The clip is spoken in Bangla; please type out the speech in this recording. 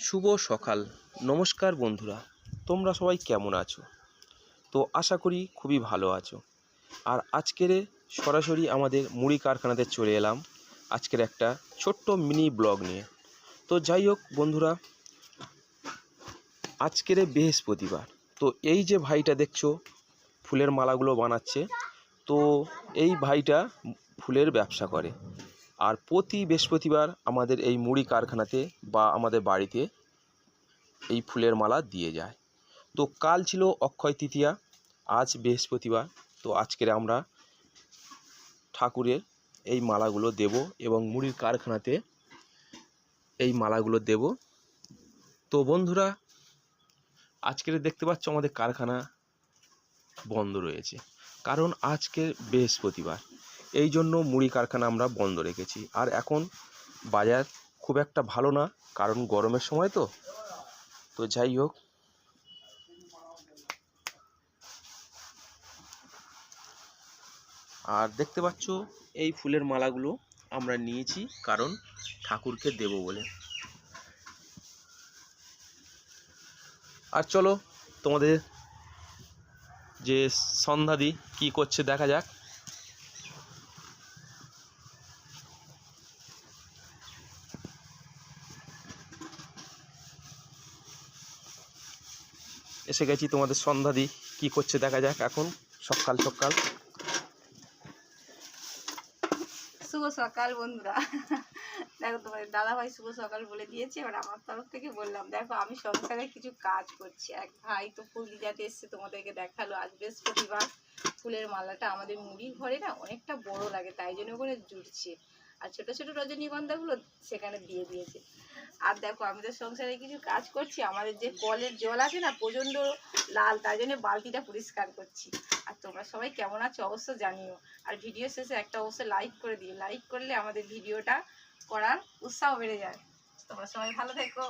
শুভ সকাল। নমস্কার বন্ধুরা, তোমরা সবাই কেমন আছো? তো আশা করি খুবই ভালো আছো। আর আজকের সরাসরি আমাদের মুড়ি কারখানাতে চলে এলাম আজকের একটা ছোট্ট মিনি ব্লগ নিয়ে। তো যাই হোক বন্ধুরা, আজকের বৃহস্পতিবার। তো এই যে ভাইটা দেখছো ফুলের মালাগুলো বানাচ্ছে, তো এই ভাইটা ফুলের ব্যবসা করে। আর প্রতি বৃহস্পতিবার আমাদের এই মুড়ি কারখানাতে বা আমাদের বাড়িতে এই ফুলের মালা দিয়ে যায়। তো কাল ছিল অক্ষয় তৃতীয়া, আজ বৃহস্পতিবার। তো আজকের আমরা ঠাকুরের এই মালাগুলো দেব এবং মুড়ির কারখানাতে এই মালাগুলো দেব। তো বন্ধুরা, আজকের দেখতে পাচ্ছ আমাদের কারখানা বন্ধ রয়েছে, কারণ আজকের বৃহস্পতিবার। এই জন্য মুড়ি কারখানা আমরা বন্ধ রেখেছি। আর এখন বাজার খুব একটা ভালো না, কারণ গরমের সময় তো যাই হোক, আর দেখতে পাচ্ছ এই ফুলের মালাগুলো আমরা নিয়েছি কারণ ঠাকুরকে দেব বলে। আর চলো তোমাদের যে সন্ধ্যাদি কি করছে দেখা যাক। এসে গেছি, তোমাদের সন্ধ্যাদি কি করছে দেখা যাক। এখন সকাল সকাল। শুভ সকাল বন্ধুরা। দেখো তোমাদের দাদাভাই শুভ সকাল বলে দিয়েছে, এবার আমার তরফ থেকে বললাম। দেখো আমি সংসারে কিছু কাজ করছি। এক ভাই তো ফুল দিতে এসছে, তোমাদেরকে দেখালো। আজ বৃহস্পতিবার ফুলের মালাটা আমাদের মুড়ির ঘরে না অনেকটা বড় লাগে, তাই জন্য করে জুড়ছে। আর ছোট ছোট রজনীগন্ধাগুলো সেখানে দিয়ে দিয়েছে। আর দেখো আমি তো সংসারে কিছু কাজ করছি। আমাদের যে কলের জল আছে না প্রচণ্ড লাল, তাই জন্য বালতিটা পরিষ্কার করছি। আর তোমরা সবাই কেমন আছো অবশ্য জানিও। আর ভিডিও শেষে একটা অবশ্যই লাইক করে দিও। লাইক করলে আমাদের ভিডিওটা করার উৎসাহ বেড়ে যায়। তোমরা সবাই ভালো থেকো।